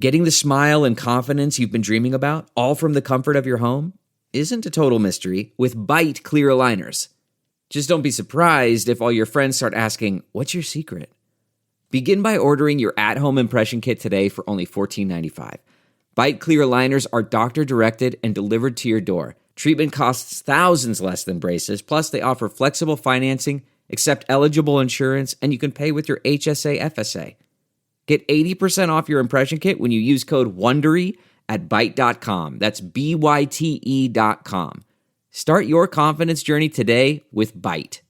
Getting the smile and confidence you've been dreaming about, all from the comfort of your home, isn't a total mystery with VIII clear aligners. Just don't be surprised if all your friends start asking, "What's your secret?" Begin by ordering your at-home impression kit today for only $14.95. VIII clear aligners are doctor-directed and delivered to your door. Treatment costs thousands less than braces, plus they offer flexible financing, accept eligible insurance, and you can pay with your HSA FSA. Get 80% off your impression kit when you use code WONDERY at Byte.com. That's BYTE.com. Start your confidence journey today with Byte.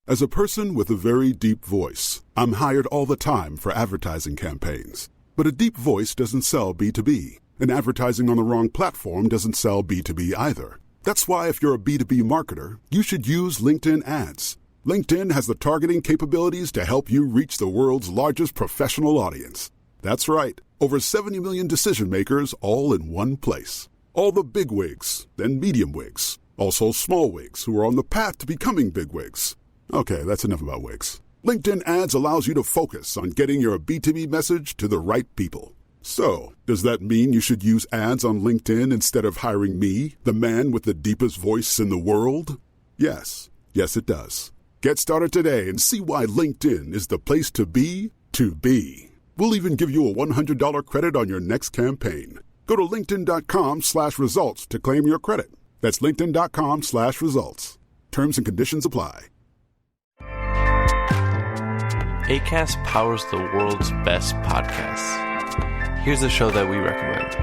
As a person with a very deep voice, I'm hired all the time for advertising campaigns. But a deep voice doesn't sell B2B, and advertising on the wrong platform doesn't sell B2B either. That's why if you're a B2B marketer, you should use LinkedIn ads. LinkedIn has the targeting capabilities to help you reach the world's largest professional audience. That's right, over 70 million decision makers all in one place. All the big wigs, then medium wigs, also small wigs who are on the path to becoming big wigs. Okay, that's enough about wigs. LinkedIn ads allows you to focus on getting your B2B message to the right people. So, does that mean you should use ads on LinkedIn instead of hiring me, the man with the deepest voice in the world? Yes. Yes, it does. Get started today and see why LinkedIn is the place to be to be. We'll even give you a $100 credit on your next campaign. Go to linkedin.com/results to claim your credit. That's linkedin.com/results. Terms and conditions apply. Acast powers the world's best podcasts. Here's a show that we recommend.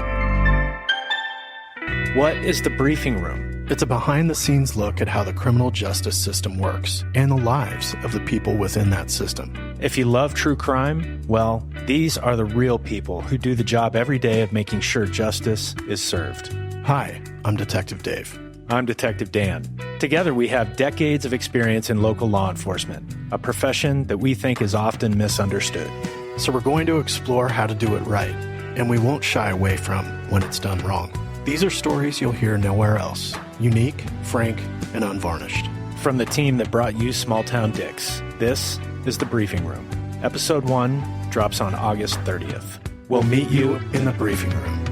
What is The Briefing Room? It's a behind-the-scenes look at how the criminal justice system works and the lives of the people within that system. If you love true crime, well, these are the real people who do the job every day of making sure justice is served. Hi, I'm Detective Dave. I'm Detective Dan. Together, we have decades of experience in local law enforcement, a profession that we think is often misunderstood. So we're going to explore how to do it right, and we won't shy away from when it's done wrong. These are stories you'll hear nowhere else. Unique, frank, and unvarnished. From the team that brought you Small Town Dicks, this is The Briefing Room. Episode 1 drops on August 30th. We'll meet you in the briefing room.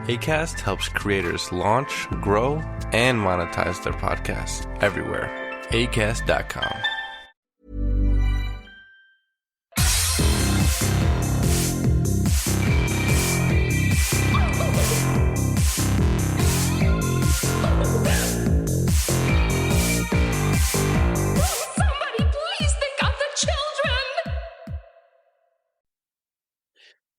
Acast helps creators launch, grow, and monetize their podcasts everywhere. Acast.com.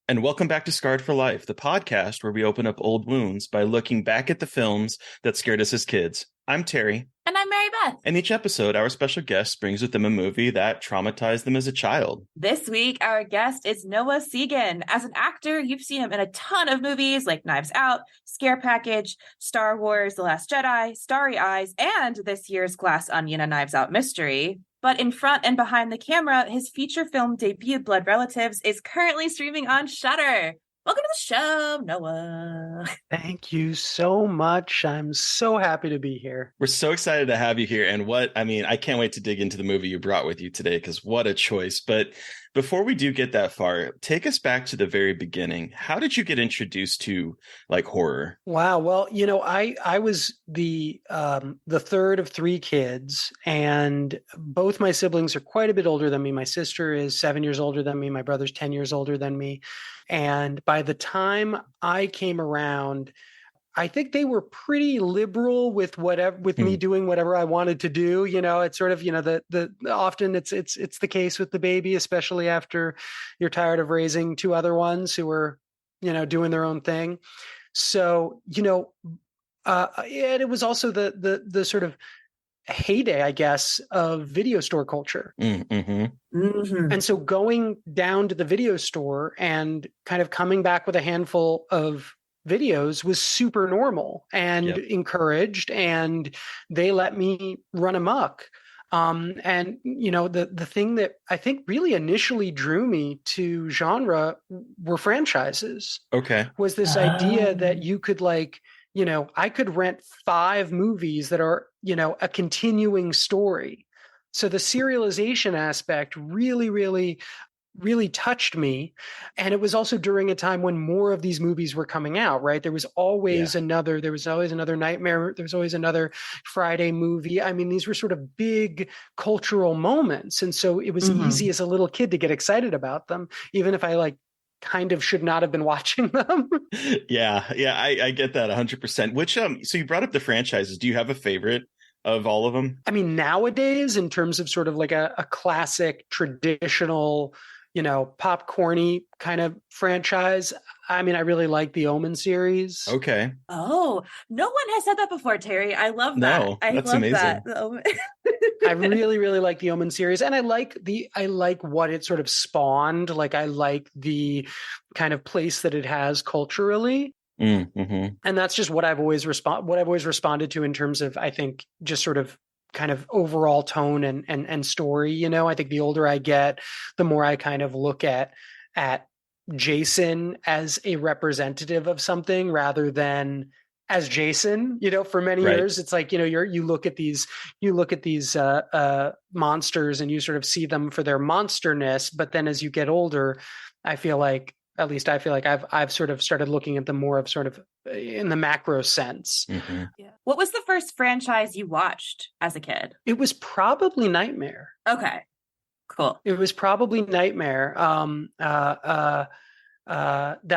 And welcome back to Scarred for Life, the podcast where we open up old wounds by looking back at the films that scared us as kids. I'm Terry. And I'm Mary Beth. And each episode, our special guest brings with them a movie that traumatized them as a child. This week, our guest is Noah Segan. As an actor, you've seen him in a ton of movies like Knives Out, Scare Package, Star Wars, The Last Jedi, Starry Eyes, and this year's Glass Onion, a Knives Out mystery. But in front and behind the camera, his feature film debut, Blood Relatives, is currently streaming on Shudder. Welcome to the show, Noah. Thank you so much. I'm so happy to be here. We're so excited to have you here. And I can't wait to dig into the movie you brought with you today, because what a choice. But before we do get that far, take us back to the very beginning. How did you get introduced to horror? Wow. Well, I was the third of three kids, and both my siblings are quite a bit older than me. My sister is 7 years older than me. My brother's 10 years older than me. And by the time I came around, I think they were pretty liberal with me doing whatever I wanted to do. It's sort of, often it's the case with the baby, especially after you're tired of raising two other ones who are, doing their own thing. So, and it was also the sort of heyday, I guess, of video store culture. Mm-hmm. Mm-hmm. And so going down to the video store and kind of coming back with a handful of videos was super normal and encouraged, and they let me run amok. And the thing that I think really initially drew me to genre were franchises. Okay. Was this idea that you could I could rent 5 movies that are, a continuing story. So the serialization aspect really, really really touched me. And it was also during a time when more of these movies were coming out, right? There was always another Nightmare. There was always another Friday movie. I mean, these were sort of big cultural moments. And so it was easy as a little kid to get excited about them, even if I kind of should not have been watching them. I get that 100%. Which, so you brought up the franchises. Do you have a favorite of all of them? I mean, nowadays, in terms of sort of like a classic, traditional, popcorny kind of franchise, I mean, I really like the Omen series. Okay. Oh, no one has said that before, Terry. I love that. No, that's amazing. I really, really like the Omen series, and I like what it sort of spawned. Like, I like the kind of place that it has culturally. Mm-hmm. And that's just what I've always responded to in terms of, I think, just sort of kind of overall tone and story. I think the older I get, the more I kind of look at Jason as a representative of something rather than as Jason. For many years, it's like, you look at these monsters and you sort of see them for their monsterness, but then as you get older, I feel like I've sort of started looking at them more of sort of in the macro sense. Mm-hmm. Yeah. What was the first franchise you watched as a kid? It was probably Nightmare. Okay, cool. It was probably Nightmare. That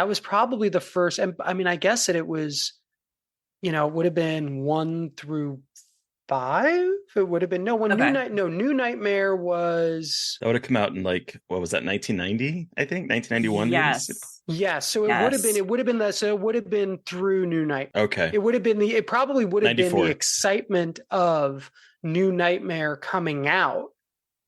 was probably the first. And I mean, I guess that it was, it would have been 1 through 5. It would have been New Nightmare was, that would have come out in what was that, 1990? I think 1991. Yes. So it would have been through New Nightmare. Okay. It probably would have 94. been the excitement of New Nightmare coming out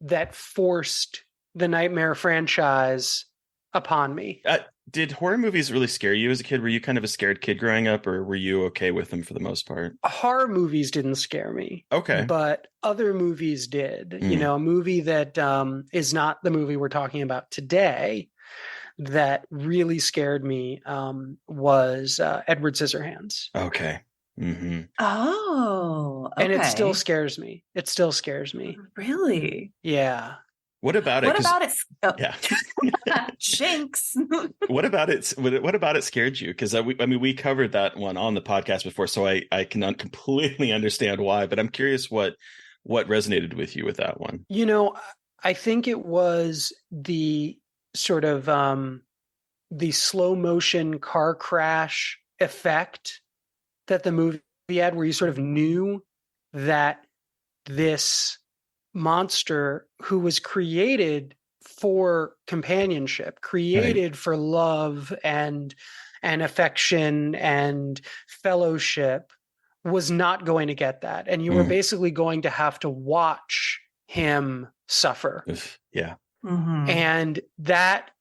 that forced the Nightmare franchise upon me. Did horror movies really scare you as a kid? Were you kind of a scared kid growing up, or were you okay with them for the most part? Horror movies didn't scare me. Okay. But other movies did. A movie that is not the movie we're talking about today that really scared me was Edward Scissorhands. Okay. Mm-hmm. Oh, okay. And it still scares me. Really? Yeah. What about it? What about it? Oh. Yeah. Jinx. What about it scared you? Because we covered that one on the podcast before, so I can completely understand why. But I'm curious what resonated with you with that one. I think it was the sort of the slow motion car crash effect that the movie had, where you sort of knew that this monster who was created for companionship, created for love and affection and fellowship, was not going to get that. And you were basically going to have to watch him suffer. Yeah. Mm-hmm. And that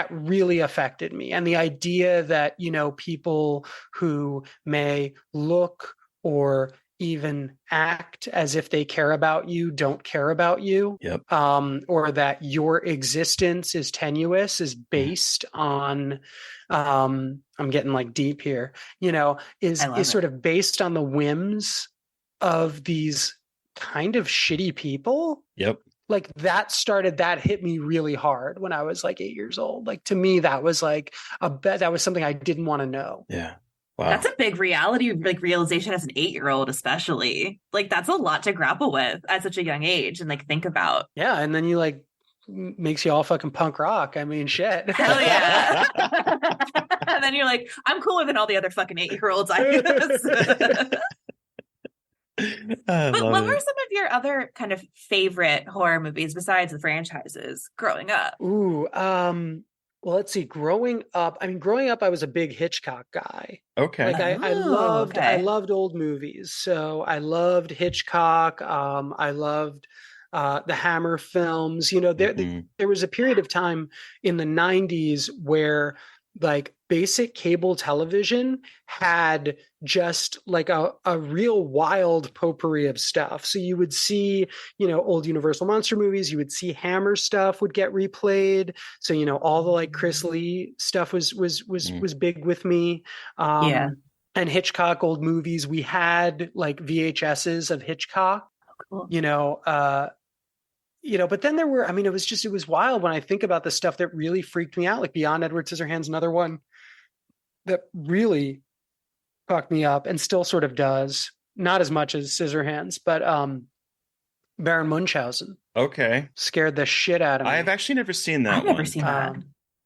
really affected me. And the idea that, people who may look or even act as if they care about you don't care about you. Yep. Or that your existence is tenuous, is based on I'm getting deep here, is sort of based on the whims of these kind of shitty people. Yep. That hit me really hard when I was 8 years old. To me, that was that was something I didn't want to know. Yeah. Wow. That's a big reality, realization as an 8-year-old, especially. That's a lot to grapple with at such a young age and think about. Yeah. And then you makes you all fucking punk rock. I mean, shit. Hell yeah. And then you're like, I'm cooler than all the other fucking 8-year-olds I But what were some of your other kind of favorite horror movies besides the franchises growing up? Ooh, well, let's see. Growing up, I was a big Hitchcock guy. Okay. I loved old movies. So I loved Hitchcock. I loved the Hammer films. There was a period of time in the 90s where basic cable television had just a real wild potpourri of stuff. So you would see, old Universal monster movies, you would see Hammer stuff would get replayed. So, all the Chris Lee stuff was big with me. And Hitchcock old movies, we had VHSs of Hitchcock, cool. but then there were, it was wild when I think about the stuff that really freaked me out, like Beyond Edward Scissorhands, another one that really fucked me up and still sort of does, not as much as Scissorhands, but Baron Munchausen. Okay. Scared the shit out of me. I've actually never seen that I've never seen that.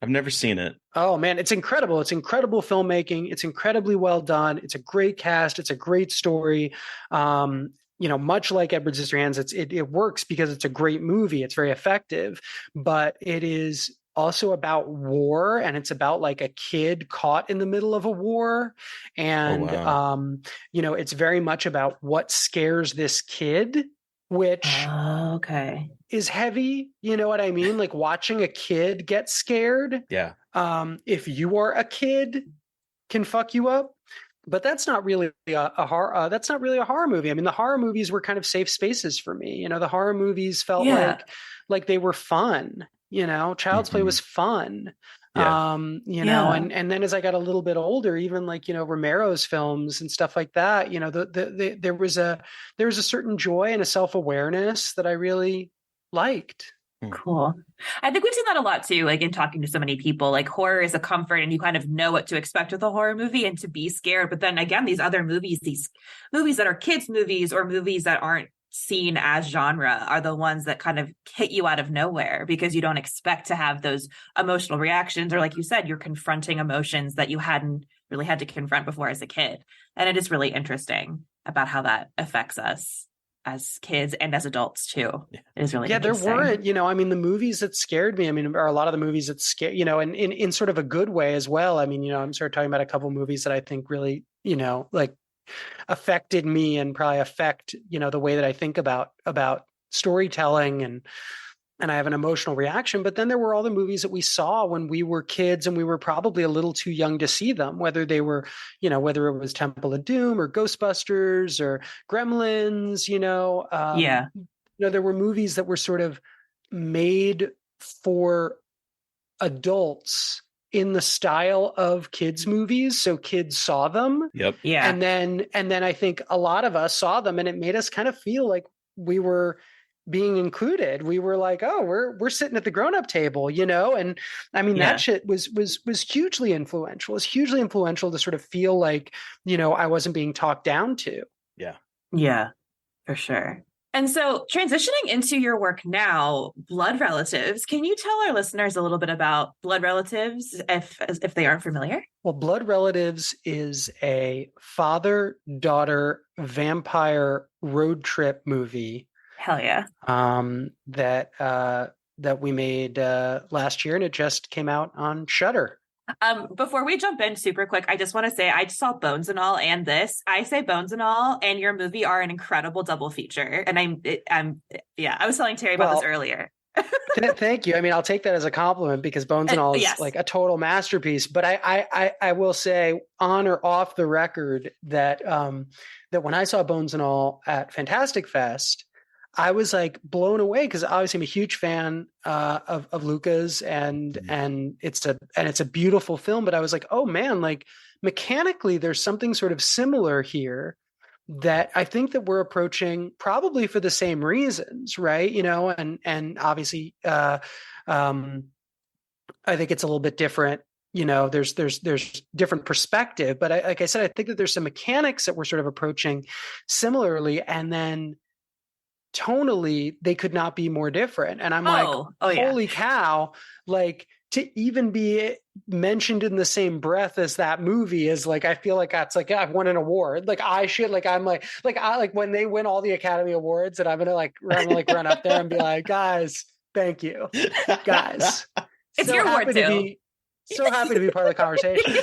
I've never seen it. Oh man, it's incredible. It's incredible filmmaking. It's incredibly well done. It's a great cast. It's a great story. Much like Edward Scissorhands, it works because it's a great movie. It's very effective, but it is also about war, and it's about like a kid caught in the middle of a war. And, it's very much about what scares this kid, which is heavy. You know what I mean? Like watching a kid get scared. Yeah. If you are a kid, can fuck you up. But that's not really a horror. That's not really a horror movie. I mean, the horror movies were kind of safe spaces for me. The horror movies felt like they were fun. Child's Play was fun. Yeah. And then as I got a little bit older, even like Romero's films and stuff like that, there was a certain joy and a self-awareness that I really liked. Cool. I think we've seen that a lot too, like in talking to so many people. Like horror is a comfort and you kind of know what to expect with a horror movie and to be scared. But then again, these other movies, these movies that are kids movies or movies that aren't seen as genre are the ones that kind of hit you out of nowhere because you don't expect to have those emotional reactions. Or like you said, you're confronting emotions that you hadn't really had to confront before as a kid. And it is really interesting about how that affects us as kids and as adults too. It is really interesting. There weren't, the movies that scared me, are a lot of the movies that scare, and in sort of a good way as well. I'm sort of talking about a couple movies that I think really, like affected me and probably affect, the way that I think about storytelling and I have an emotional reaction. But then there were all the movies that we saw when we were kids and we were probably a little too young to see them, whether they were, whether it was Temple of Doom or Ghostbusters or Gremlins, there were movies that were sort of made for adults in the style of kids movies. So kids saw them. Yep. Yeah. And then I think a lot of us saw them and it made us kind of feel like we were being included. We were like, oh, we're sitting at the grown-up table, and that shit was hugely influential. It was hugely influential to sort of feel like, I wasn't being talked down to. Yeah. Yeah, for sure. And so transitioning into your work now, Blood Relatives, can you tell our listeners a little bit about Blood Relatives if they aren't familiar? Well, Blood Relatives is a father-daughter vampire road trip movie. Hell yeah. That we made last year, and it just came out on Shudder. Before we jump in super quick, I just want to say I saw Bones and All and this. I say Bones and All and your movie are an incredible double feature. And I was telling Terry about this earlier. Thank you. I'll take that as a compliment because Bones and All is like a total masterpiece. But I will say on or off the record that when I saw Bones and All at Fantastic Fest, I was like blown away because obviously I'm a huge fan of Luca's and it's a beautiful film. But I was like, oh man, like mechanically there's something sort of similar here that I think that we're approaching probably for the same reasons, right? And obviously I think it's a little bit different. There's different perspective, but like I said, I think that there's some mechanics that we're sort of approaching similarly, and then tonally they could not be more different. And I'm holy cow, like to even be mentioned in the same breath as that movie is like, I feel like that's like, I've won an award. Like I'm like when they win all the Academy Awards and I'm gonna run up there and be like, guys, thank you guys. It's your award too. So happy to be part of the conversation.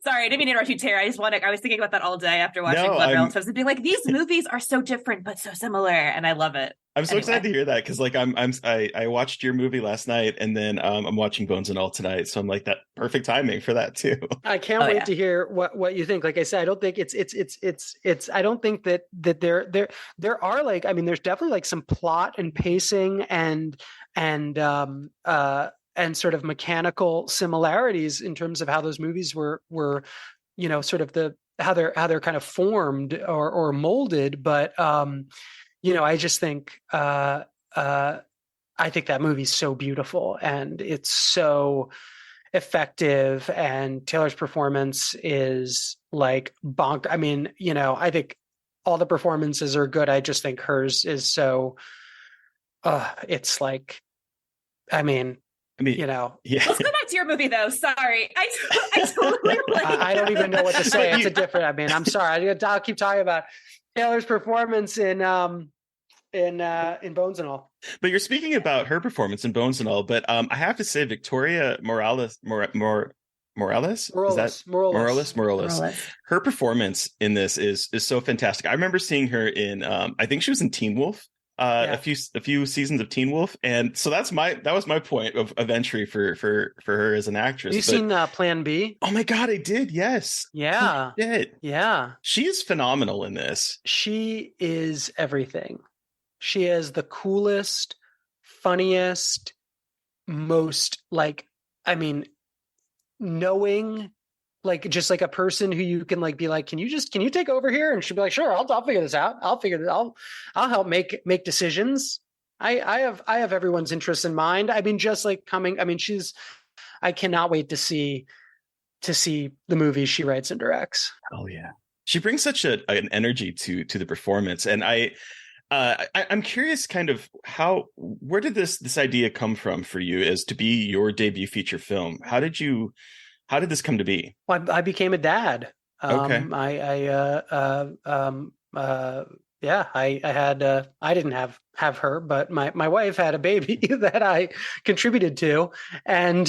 Sorry, I didn't mean to interrupt you, Terry. I was thinking about that all day after watching Blood Relatives and being like, these movies are so different but so similar, and I love it. I'm so excited to hear that because like I watched your movie last night and then I'm watching Bones and All tonight, so I'm like that perfect timing for that too. I can't wait to hear what you think. Like I said, I don't think it's I don't think that there are like, there's definitely like some plot and pacing and sort of mechanical similarities in terms of how those movies were, sort of how they're kind of formed or molded. But, I just think I think that movie's so beautiful and it's so effective, and Taylor's performance is like bonk. I mean, I think all the performances are good. I just think hers is so it's like, I mean, yeah. Let's go back to your movie, though. Sorry, I totally I don't even know what to say. It's a different. I mean, I'm sorry. I'll keep talking about Taylor's performance in Bones and All. But you're speaking about her performance in Bones and All. But I have to say, Victoria Morales. Her performance in this is so fantastic. I remember seeing her in I think she was in Teen Wolf. A few seasons of Teen Wolf, and so that was my point of entry for her as an actress. Have you seen Plan B? Oh my god, I did. Yes. Yeah. I did. Yeah. She is phenomenal in this. She is everything. She is the coolest, funniest, most knowing, like just like a person who you can like be like, can you take over here? And she'll be like, sure, I'll figure this out. I'll help make decisions. I have everyone's interest in mind. I mean, just like I cannot wait to see the movies she writes and directs. Oh yeah. She brings such an energy to the performance. And I'm curious kind of where did this idea come from for you as to be your debut feature film? How did this come to be? Well, I became a dad. Okay. I didn't have her, but my wife had a baby that I contributed to and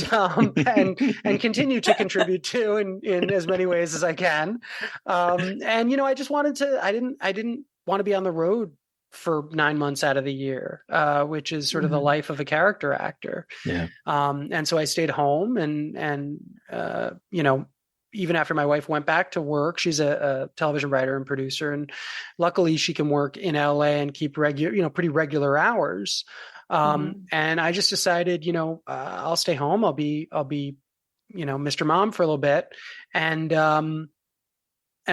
continue to contribute to in as many ways as I can. I just wanted to, I didn't want to be on the road for 9 months out of the year, which is sort of the life of a character actor. Yeah. And so I stayed home and even after my wife went back to work, she's a television writer and producer, and luckily she can work in LA and keep pretty regular hours. And I just decided, I'll stay home. I'll be Mr. Mom for a little bit. And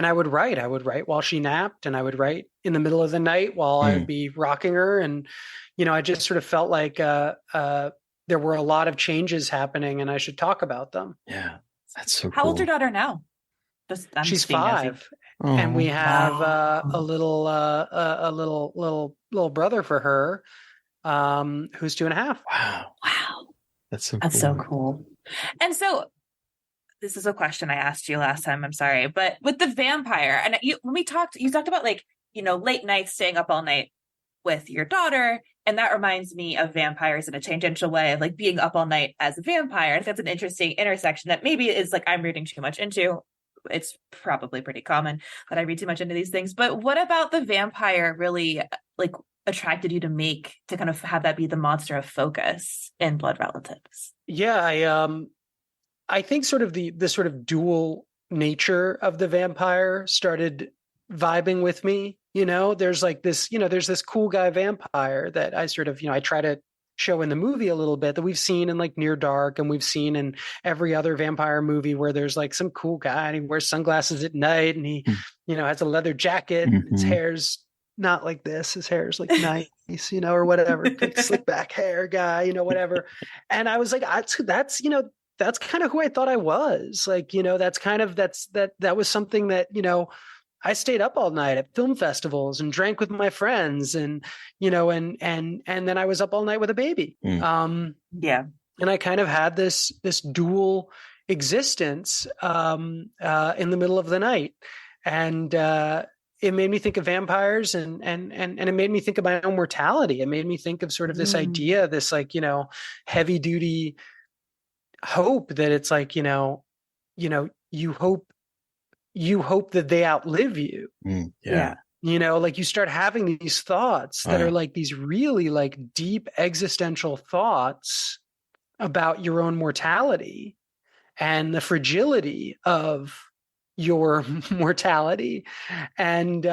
I would write while she napped, and I would write in the middle of the night while I would be rocking her. And, I just sort of felt like there were a lot of changes happening and I should talk about them. Yeah. That's so cool. How old's your daughter now? She's 5. And we have a little brother for her who's 2.5. Wow. That's so cool. That's so cool. And so this is a question I asked you last time. I'm sorry, but with the vampire, and when you talked about late nights, staying up all night with your daughter. And that reminds me of vampires in a tangential way of like being up all night as a vampire. I think that's an interesting intersection that maybe is like I'm reading too much into. It's probably pretty common that I read too much into these things. But what about the vampire really like attracted you to kind of have that be the monster of focus in Blood Relatives? Yeah, I think sort of the sort of dual nature of the vampire started vibing with me. There's like this, there's this cool guy vampire that I sort of, I try to show in the movie a little bit that we've seen in like Near Dark, and we've seen in every other vampire movie where there's like some cool guy and he wears sunglasses at night and he, has a leather jacket and his hair's not like this. His hair's like nice, or whatever, like slick back hair guy, whatever. And I was like, that's kind of who I thought I was. Like, that was something that, I stayed up all night at film festivals and drank with my friends and then I was up all night with a baby. And I kind of had this dual existence in the middle of the night. And it made me think of vampires and it made me think of my own mortality. It made me think of sort of this idea, this like, heavy duty hope that it's like, you hope that they outlive you. Like you start having these thoughts that are like these really like deep existential thoughts about your own mortality and the fragility of your mortality. And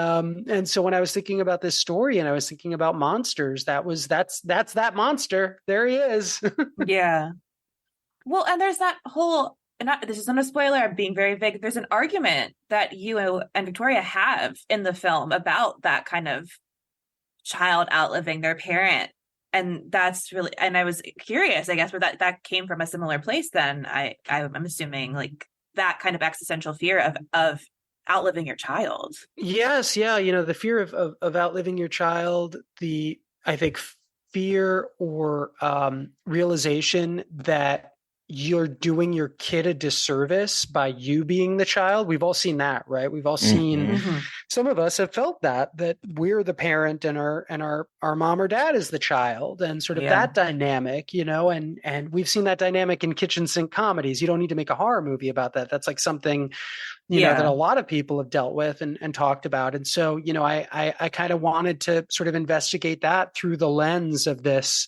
so when I was thinking about this story and I was thinking about monsters, that's that monster. There he is. Yeah. Well, and there's that whole, this isn't a spoiler, I'm being very vague. There's an argument that you and Victoria have in the film about that kind of child outliving their parent. And that's really, and I was curious, I guess, where that came from a similar place then. I'm assuming like that kind of existential fear of outliving your child. Yes, yeah, the fear of outliving your child, I think fear or realization that you're doing your kid a disservice by you being the child. We've all seen that, right? We've all seen, some of us have felt that we're the parent and our mom or dad is the child, and sort of that dynamic, and we've seen that dynamic in kitchen sink comedies. You don't need to make a horror movie about that. That's like something, that a lot of people have dealt with and talked about. And so, I kind of wanted to sort of investigate that through the lens of this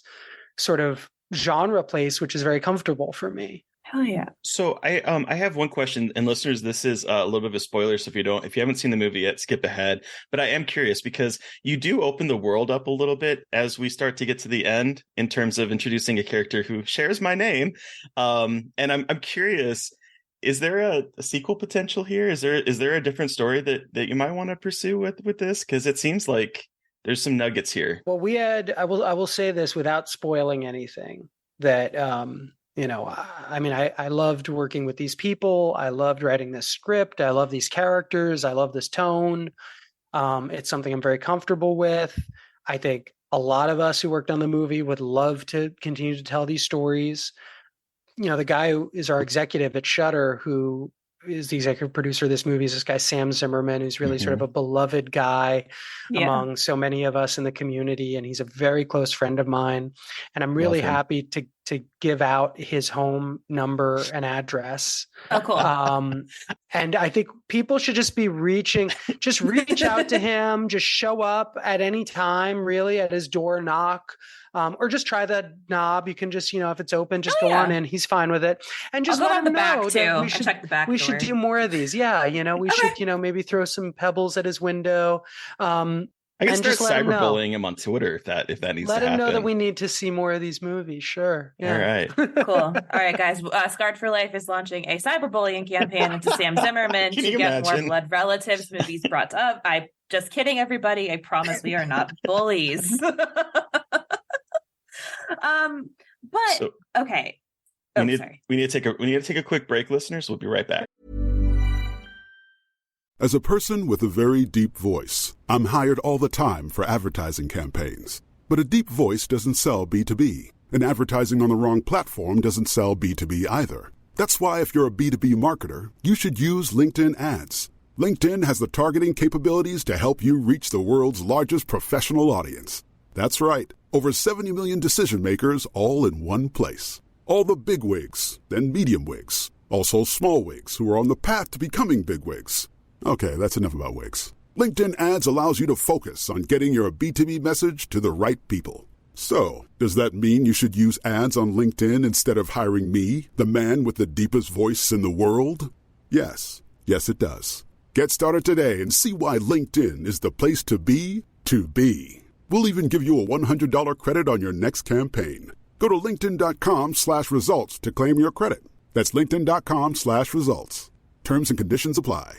sort of genre place, which is very comfortable for me. Hell yeah. So I have one question, and listeners, this is a little bit of a spoiler. So if you haven't seen the movie yet, skip ahead. But I am curious because you do open the world up a little bit as we start to get to the end in terms of introducing a character who shares my name. And I'm curious, is there a sequel potential here? Is there a different story that you might want to pursue with this? Because it seems like there's some nuggets here. Well, I will say this without spoiling anything, that, I loved working with these people. I loved writing this script. I love these characters. I love this tone. It's something I'm very comfortable with. I think a lot of us who worked on the movie would love to continue to tell these stories. The guy who is our executive at Shudder, who is the executive producer of this movie, is this guy, Sam Zimmerman, who's really sort of a beloved guy among so many of us in the community. And he's a very close friend of mine. And I'm really happy to give out his home number and address. Oh, cool. And I think people should just reach out to him, just show up at any time, really, at his door, knock. Or just try that knob. You can just, if it's open, just go on in. He's fine with it. And just let him know that we should do more of these. Yeah, we should, maybe throw some pebbles at his window. I guess start cyberbullying him on Twitter if that needs to happen. Let him know that we need to see more of these movies. Sure. Yeah. All right. Cool. All right, guys. Scarred for Life is launching a cyberbullying campaign into Sam Zimmerman to get more Blood Relatives movies brought up. I'm just kidding, everybody. I promise we are not bullies. Okay. We need to take a quick break, listeners. We'll be right back. As a person with a very deep voice, I'm hired all the time for advertising campaigns. But a deep voice doesn't sell B2B, and advertising on the wrong platform doesn't sell B2B either. That's why if you're a B2B marketer, you should use LinkedIn ads. LinkedIn has the targeting capabilities to help you reach the world's largest professional audience. That's right. Over 70 million decision makers all in one place. All the big wigs and medium wigs. Also small wigs who are on the path to becoming big wigs. Okay, that's enough about wigs. LinkedIn ads allows you to focus on getting your B2B message to the right people. So, does that mean you should use ads on LinkedIn instead of hiring me, the man with the deepest voice in the world? Yes. Yes, it does. Get started today and see why LinkedIn is the place to be to be. We'll even give you a $100 credit on your next campaign. Go to linkedin.com/results to claim your credit. That's linkedin.com/results. Terms and conditions apply.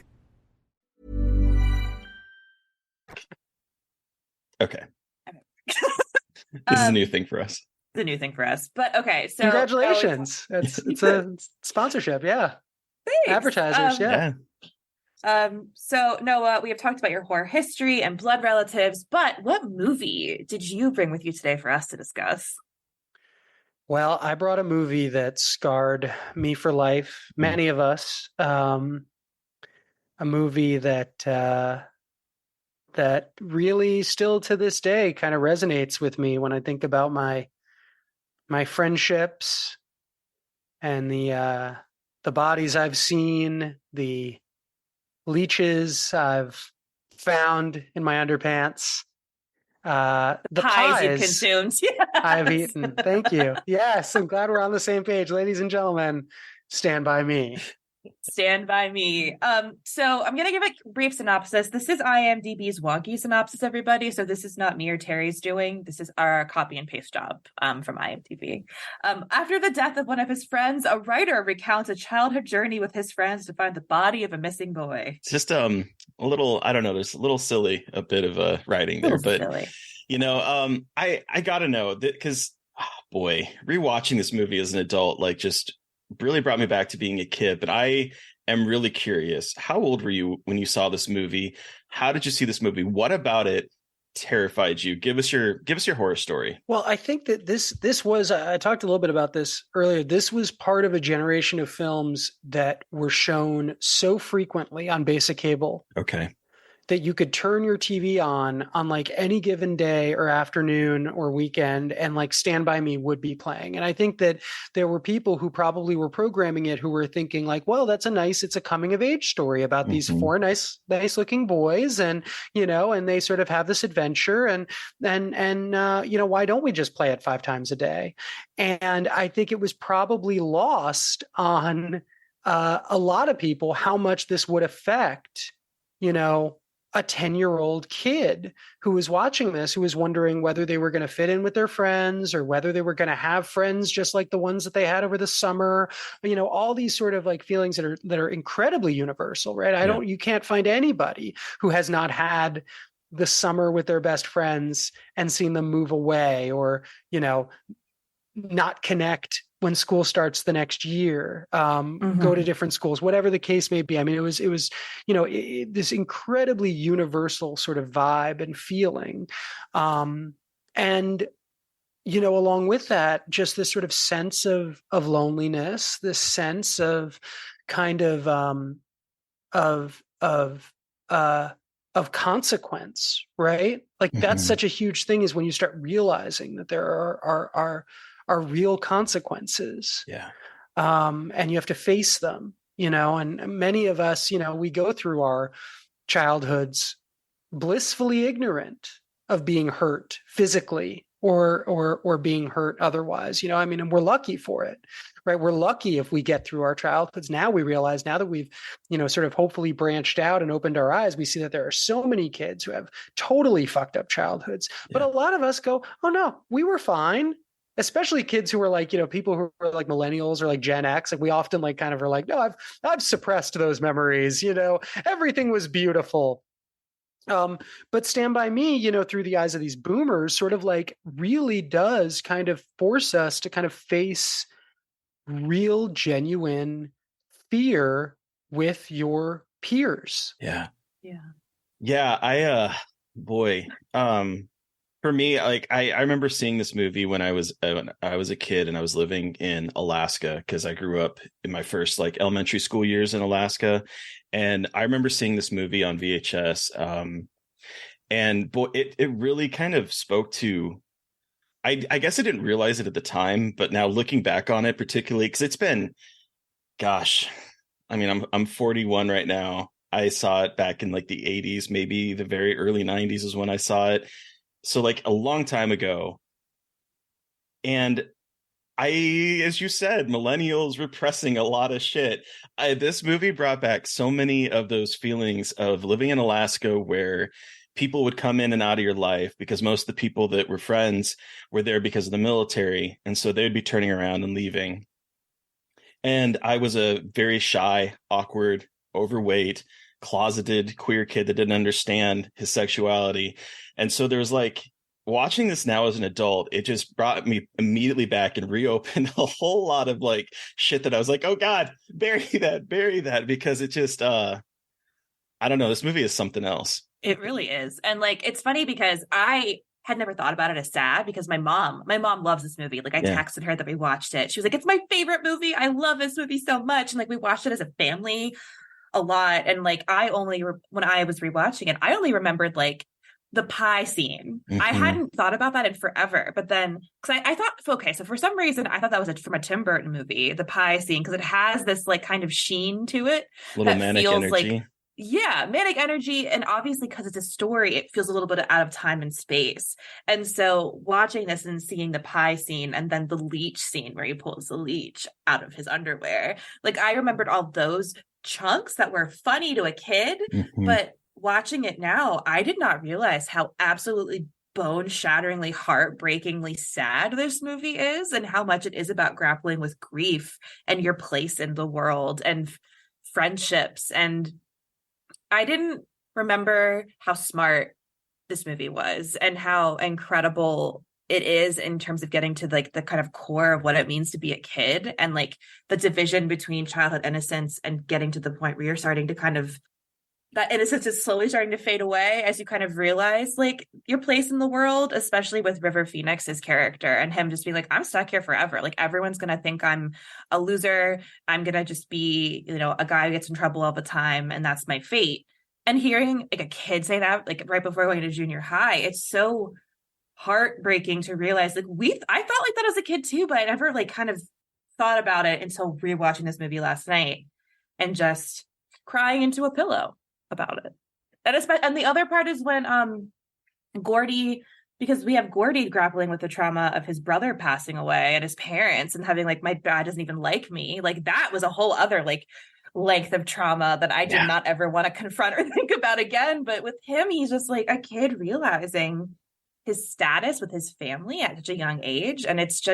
Okay. This is a new thing for us. It's a new thing for us. But okay, so congratulations. It's a sponsorship, yeah. Thanks. Advertisers, yeah. So Noah, we have talked about your horror history and Blood Relatives, but what movie did you bring with you today for us to discuss? Well, I brought a movie that scarred me for life, many of us. A movie that really still to this day kind of resonates with me when I think about my friendships and the bodies I've seen, the leeches I've found in my underpants, the pies you've consumed. Yes. I've eaten. Thank you. Yes, I'm glad we're on the same page, ladies and gentlemen. Stand by me. Stand by me. So I'm going to give a brief synopsis. This is IMDb's wonky synopsis, everybody. So this is not me or Terry's doing. This is our copy and paste job from IMDb. After the death of one of his friends, a writer recounts a childhood journey with his friends to find the body of a missing boy. It's just a little, I don't know, there's a little silly, a bit of writing there, but silly. I gotta know that because, boy, rewatching this movie as an adult, like, just really brought me back to being a kid. But I am really curious. How old were you when you saw this movie? How did you see this movie? What about it terrified you? Give us your horror story. Well, I think that this was, I talked a little bit about this earlier. This was part of a generation of films that were shown so frequently on basic cable. Okay. That you could turn your TV on like any given day or afternoon or weekend, and like Stand By Me would be playing. And I think that there were people who probably were programming it who were thinking like, well, it's a coming of age story about these four nice looking boys, and and they sort of have this adventure, and why don't we just play it 5 times a day? And I think it was probably lost on a lot of people how much this would affect a 10-year-old kid who was watching this, who was wondering whether they were going to fit in with their friends or whether they were going to have friends just like the ones that they had over the summer. All these sort of like feelings that are incredibly universal, right? You can't find anybody who has not had the summer with their best friends and seen them move away, or, not connect when school starts the next year, go to different schools, whatever the case may be. I mean, it was this incredibly universal sort of vibe and feeling. And along with that, just this sort of sense of loneliness, this sense of kind of consequence, right? Like that's such a huge thing, is when you start realizing that there are real consequences. Yeah. And you have to face them, and many of us, we go through our childhoods blissfully ignorant of being hurt physically or being hurt otherwise, and we're lucky for it, right? We're lucky if we get through our childhoods. Now we realize, now that we've, sort of hopefully branched out and opened our eyes, we see that there are so many kids who have totally fucked up childhoods. But a lot of us go, oh no, we were fine. Especially kids who are like, people who are like millennials or like Gen X. Like we often like kind of are like, no, I've suppressed those memories, everything was beautiful. But Stand By Me, through the eyes of these boomers, sort of like really does kind of force us to kind of face real, genuine fear with your peers. Yeah. Yeah. Yeah. For me, like I remember seeing this movie when I was a kid, and I was living in Alaska because I grew up in my first like elementary school years in Alaska, and I remember seeing this movie on VHS. And boy, it really kind of spoke to. I guess I didn't realize it at the time, but now looking back on it, particularly because it's been, gosh, I mean, I'm 41 right now. I saw it back in like the 80s, maybe the very early 90s is when I saw it. So like a long time ago. And as you said, millennials repressing a lot of shit. This movie brought back so many of those feelings of living in Alaska, where people would come in and out of your life because most of the people that were friends were there because of the military. And so they'd be turning around and leaving. And I was a very shy, awkward, overweight, closeted queer kid that didn't understand his sexuality. And so there was like, watching this now as an adult, it just brought me immediately back and reopened a whole lot of like shit that I was like, oh God, bury that, because it just, I don't know, this movie is something else. It really is. And like, it's funny because I had never thought about it as sad, because my mom loves this movie. Like I texted her that we watched it. She was like, it's my favorite movie. I love this movie so much. And like, we watched it as a family a lot. And like, when I was rewatching it, I only remembered like the pie scene. I hadn't thought about that in forever, but then because I thought, okay, so for some reason I thought that was from a Tim Burton movie, the pie scene, because it has this like kind of sheen to it, little manic energy. Like, manic energy, and obviously because it's a story, it feels a little bit out of time and space. And so watching this and seeing the pie scene and then the leech scene where he pulls the leech out of his underwear, like I remembered all those chunks that were funny to a kid, but watching it now, I did not realize how absolutely bone-shatteringly, heartbreakingly sad this movie is, and how much it is about grappling with grief and your place in the world and friendships. And I didn't remember how smart this movie was and how incredible it is in terms of getting to like the kind of core of what it means to be a kid, and like the division between childhood innocence and getting to the point where you're starting to kind of, that innocence is slowly starting to fade away as you kind of realize like your place in the world, especially with River Phoenix's character and him just being like, I'm stuck here forever. Like everyone's going to think I'm a loser. I'm going to just be, you know, a guy who gets in trouble all the time. And that's my fate. And hearing like a kid say that, like right before going to junior high, it's so heartbreaking to realize like I felt like that as a kid too, but I never like kind of thought about it until rewatching this movie last night and just crying into a pillow about it. And the other part is when Gordy, because we have Gordy grappling with the trauma of his brother passing away and his parents and having like, my dad doesn't even like me. Like that was a whole other like length of trauma that I did not ever want to confront or think about again. But with him, he's just like a kid realizing his status with his family at such a young age. And it's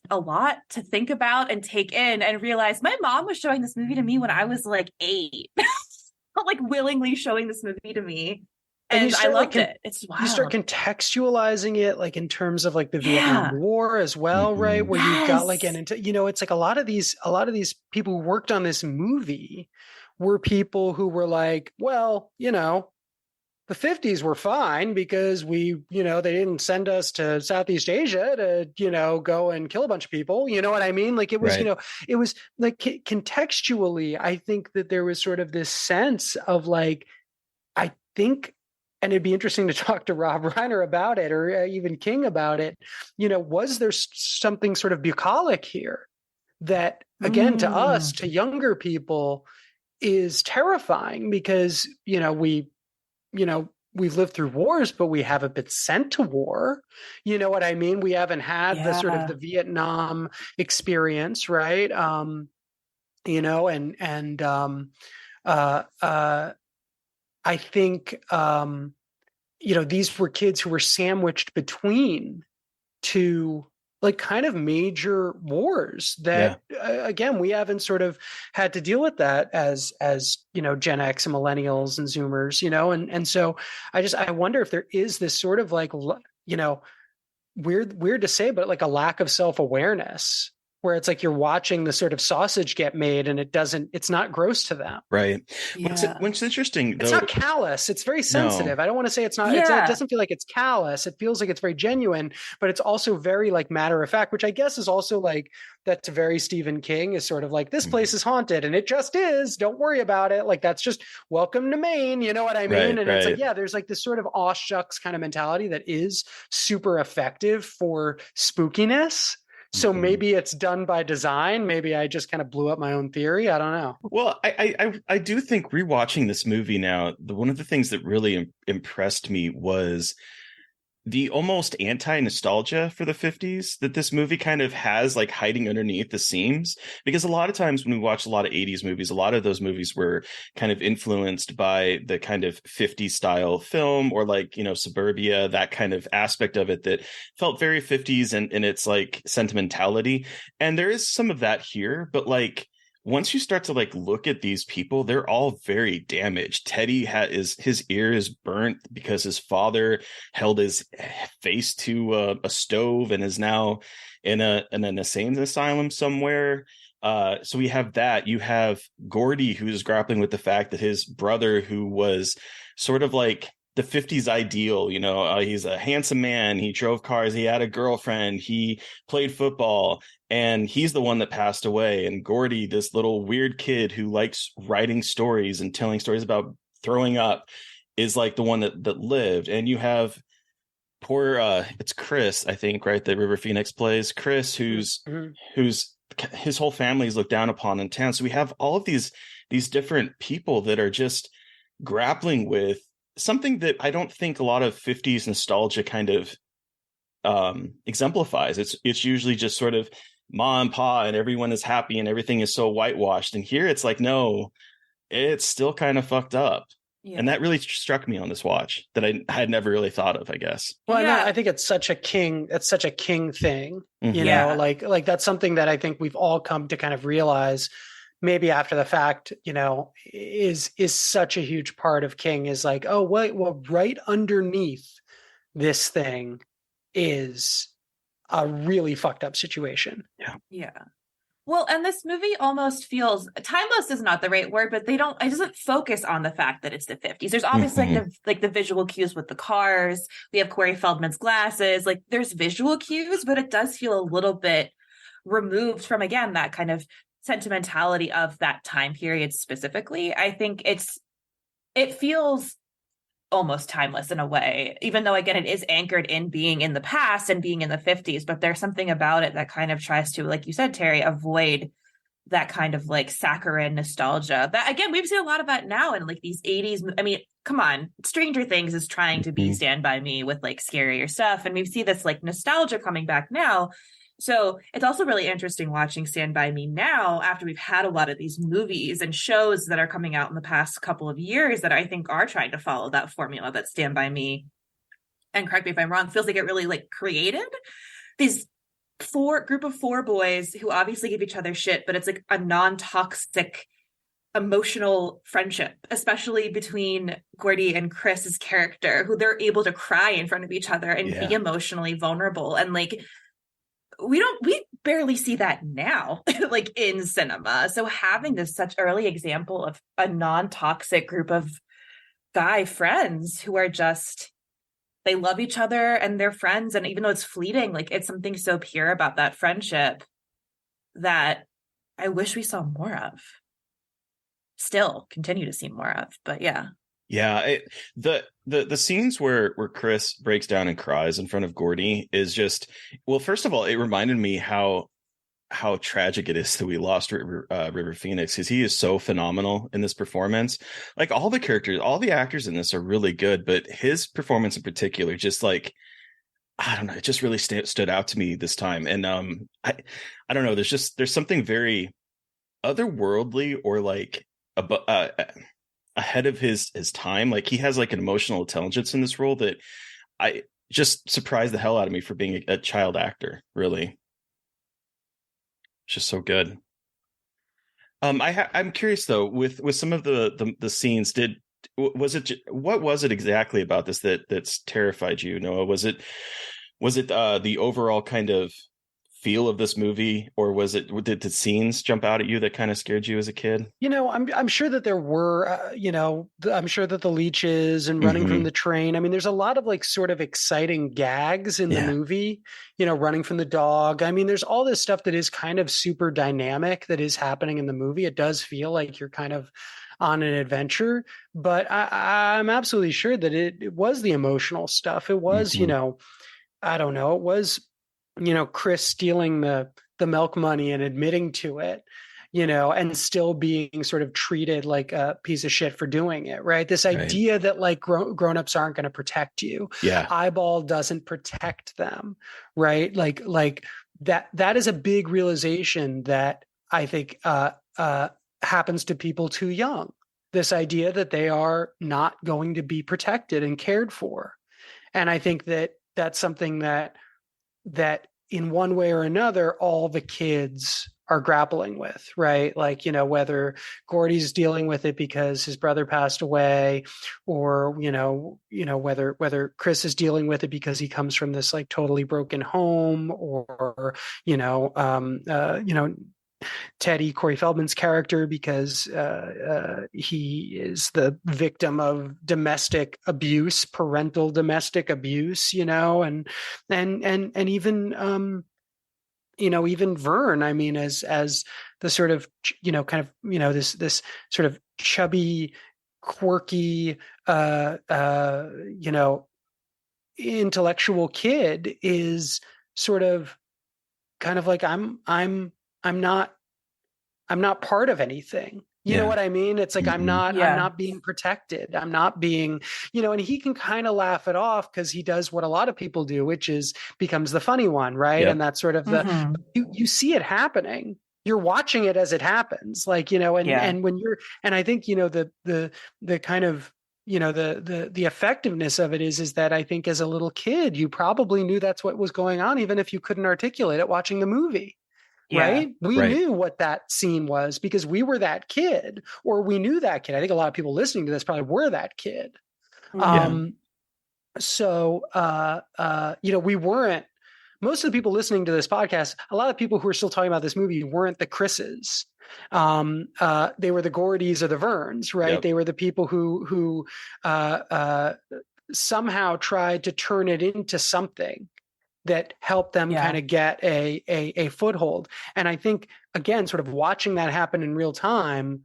a lot to think about and take in and realize my mom was showing this movie to me when I was like 8, like willingly showing this movie to me. And I loved it. It's wild. You start contextualizing it like in terms of like the Vietnam War as well, right? Where you've got like it's like a lot of these people who worked on this movie were people who were like, well, you know, the 50s were fine because they didn't send us to Southeast Asia to, you know, go and kill a bunch of people. You know what I mean? Like it was, right. It was like contextually, I think that there was sort of this sense of like, I think, and it'd be interesting to talk to Rob Reiner about it or even King about it. You know, was there something sort of bucolic here that, again, to us, to younger people, is terrifying because, we've lived through wars, but we haven't been sent to war. You know what I mean? We haven't had the sort of the Vietnam experience, right? I think, these were kids who were sandwiched between two like kind of major wars that again, we haven't sort of had to deal with that as Gen X and millennials and Zoomers, and so I wonder if there is this sort of like, weird to say, but like a lack of self-awareness where it's like you're watching the sort of sausage get made and it's not gross to them. Right. Yeah. What's interesting, though, it's not callous. It's very sensitive. No. I don't want to say it's not, it doesn't feel like it's callous. It feels like it's very genuine, but it's also very like matter of fact, which I guess is also like, that's very Stephen King is sort of like, this place is haunted and it just is, don't worry about it. Like, that's just welcome to Maine. You know what I mean? Right, it's like, there's like this sort of aw shucks kind of mentality that is super effective for spookiness. So maybe it's done by design. Maybe I just kind of blew up my own theory. I don't know. Well, I do think rewatching this movie now, one of the things that really impressed me was the almost anti-nostalgia for the 50s that this movie kind of has, like hiding underneath the seams. Because a lot of times when we watch a lot of 80s movies, a lot of those movies were kind of influenced by the kind of 50s style film or like, suburbia, that kind of aspect of it that felt very 50s and its like sentimentality. And there is some of that here, but like, once you start to like look at these people, they're all very damaged. Teddy his ear is burnt because his father held his face to a stove and is now in an insane asylum somewhere. So we have that. You have Gordy, who's grappling with the fact that his brother, who was sort of like the 50s ideal, he's a handsome man. He drove cars. He had a girlfriend. He played football. And he's the one that passed away. And Gordy, this little weird kid who likes writing stories and telling stories about throwing up, is like the one that lived. And you have it's Chris, I think, right? That River Phoenix plays. Chris, who's his whole family is looked down upon in town. So we have all of these different people that are just grappling with something that I don't think a lot of 50s nostalgia kind of exemplifies. It's usually just sort of ma and pa and everyone is happy and everything is so whitewashed. And here it's like, no, it's still kind of fucked up. Yeah. And that really struck me on this watch that I had never really thought of, I guess. Well, I think it's such a King thing, like that's something that I think we've all come to kind of realize maybe after the fact, is such a huge part of King, is like, oh, wait, well, right underneath this thing is a really fucked up situation. Yeah. Well, and this movie almost feels timeless is not the right word, but it doesn't focus on the fact that it's the 50s. There's obviously like the visual cues with the cars. We have Corey Feldman's glasses. Like there's visual cues, but it does feel a little bit removed from, again, that kind of sentimentality of that time period specifically. I think it feels almost timeless in a way, even though, again, it is anchored in being in the past and being in the 50s, but there's something about it that kind of tries to, like you said, Terry, avoid that kind of like saccharine nostalgia that, again, we've seen a lot of that now in like these 80s. I mean, come on, Stranger Things is trying to be Stand By Me with like scarier stuff, and we see this like nostalgia coming back now. So it's also really interesting watching Stand By Me now after we've had a lot of these movies and shows that are coming out in the past couple of years that I think are trying to follow that formula that Stand By Me, and correct me if I'm wrong, feels like it really like created these group of four boys who obviously give each other shit, but it's like a non-toxic emotional friendship, especially between Gordy and Chris's character, who they're able to cry in front of each other and be emotionally vulnerable. And like, we barely see that now, like in cinema. So having this such early example of a non-toxic group of guy friends who are just, they love each other and they're friends. And even though it's fleeting, like it's something so pure about that friendship that I wish we saw more of. Still continue to see more of, but yeah. Yeah, the scenes where Chris breaks down and cries in front of Gordy is just, well, first of all, it reminded me how tragic it is that we lost River Phoenix, because he is so phenomenal in this performance. Like all the characters, all the actors in this are really good, but his performance in particular, just like, I don't know, it just really stood out to me this time. And I don't know, there's something very otherworldly or like ahead of his time. Like he has like an emotional intelligence in this role that I just surprised the hell out of me for being a child actor. Really, it's just so good. I'm curious though, with some of the scenes, what was it exactly about this that's terrified you, Noah? Was it the overall kind of feel of this movie, or did the scenes jump out at you that kind of scared you as a kid? I'm sure that there were, I'm sure that the leeches and running from the train. I mean, there's a lot of like sort of exciting gags in the movie, running from the dog. I mean, there's all this stuff that is kind of super dynamic that is happening in the movie. It does feel like you're kind of on an adventure, but I'm absolutely sure that it was the emotional stuff. It was, I don't know, it was, Chris stealing the milk money and admitting to it, and still being sort of treated like a piece of shit for doing it. Right. This idea that like grown-ups aren't going to protect you. Yeah. Eyeball doesn't protect them. Right. Like that is a big realization that I think happens to people too young. This idea that they are not going to be protected and cared for. And I think that that's something that in one way or another, all the kids are grappling with, right? Like, whether Gordy's dealing with it because his brother passed away, or, whether Chris is dealing with it because he comes from this like totally broken home, or, Teddy, Corey Feldman's character, because he is the victim of domestic abuse, parental domestic abuse, and even even Vern. I mean, as the sort of kind of this sort of chubby, quirky, intellectual kid is sort of kind of like I'm not part of anything. You know what I mean? It's like, I'm not being protected. I'm not being, and he can kind of laugh it off because he does what a lot of people do, which is becomes the funny one. Right. Yep. And that's sort of you see it happening. You're watching it as it happens, like, and when you're, and I think, the kind of, the effectiveness of it is that I think as a little kid, you probably knew that's what was going on, even if you couldn't articulate it watching the movie. right? We Right. knew what that scene was because we were that kid, or we knew that kid. I think a lot of people listening to this probably were that kid. So, we weren't, most of the people listening to this podcast, a lot of people who are still talking about this movie weren't the Chris's. They were the Gordys or the Verns, right? Yep. They were the people who somehow tried to turn it into something that helped them kind of get a foothold. And I think, again, sort of watching that happen in real time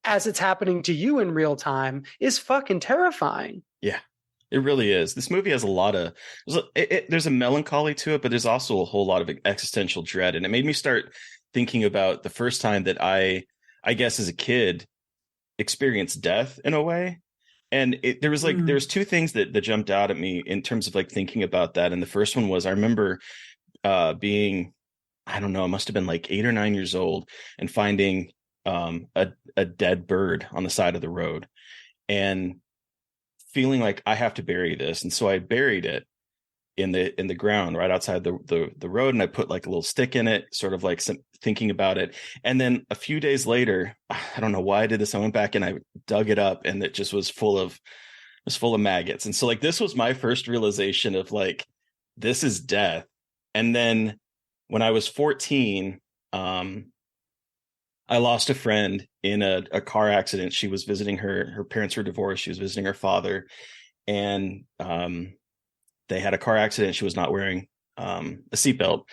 as it's happening to you in real time is fucking terrifying. Yeah, it really is. This movie has a lot of, there's a melancholy to it, but there's also a whole lot of existential dread. And it made me start thinking about the first time that I guess as a kid, experienced death in a way. And there was two things that jumped out at me in terms of like thinking about that. And the first one was I remember being, I don't know, I must have been like 8 or 9 years old and finding a dead bird on the side of the road and feeling like I have to bury this. And so I buried it in the ground right outside the road. And I put like a little stick in it, sort of like thinking about it. And then a few days later, I don't know why I did this. I went back and I dug it up and it just was full of maggots. And so like, this was my first realization of like, this is death. And then when I was 14, I lost a friend in a car accident. She was visiting her parents were divorced. She was visiting her father, and they had a car accident. She was not wearing a seatbelt.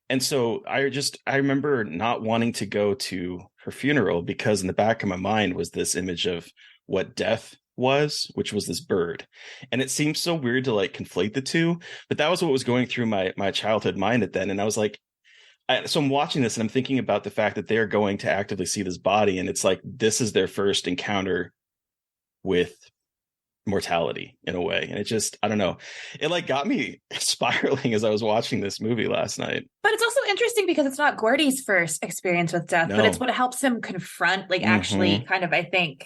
And so I remember not wanting to go to her funeral because in the back of my mind was this image of what death was, which was this bird. And it seems so weird to like conflate the two, but that was what was going through my childhood mind at then. And I was like, so I'm watching this and I'm thinking about the fact that they're going to actively see this body. And it's like, this is their first encounter with mortality in a way. And it just, I don't know, it like got me spiraling as I was watching this movie last night. But it's also interesting because it's not Gordy's first experience with death, but it's what helps him confront, like actually kind of, I think,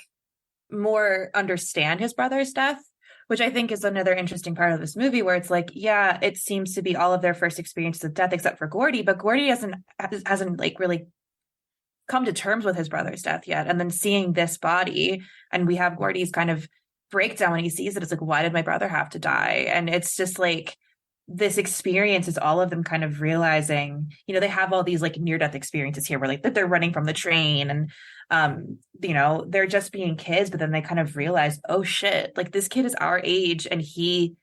more understand his brother's death, which I think is another interesting part of this movie where it's like, yeah, it seems to be all of their first experience with death except for Gordy, but Gordy hasn't like really come to terms with his brother's death yet. And then seeing this body, and we have Gordy's kind of breakdown when he sees it, it's like, why did my brother have to die? And it's just like, this experience is all of them kind of realizing, they have all these like near-death experiences here where like that they're running from the train and they're just being kids, but then they kind of realize, oh shit, like this kid is our age and he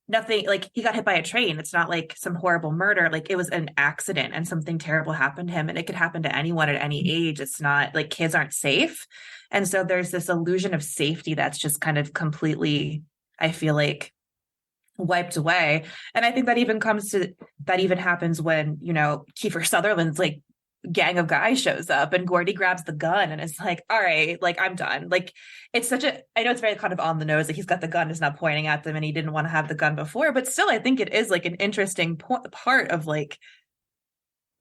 got hit by a train. It's not like some horrible murder. Like it was an accident and something terrible happened to him, and it could happen to anyone at any age. It's not like kids aren't safe. And so there's this illusion of safety that's just kind of completely, I feel like, wiped away. And I think that even happens when, Kiefer Sutherland's like gang of guys shows up and Gordy grabs the gun and it's like, all right, like I'm done. Like it's I know it's very kind of on the nose, like he's got the gun, is not pointing at them and he didn't want to have the gun before, but still I think it is like an interesting part of like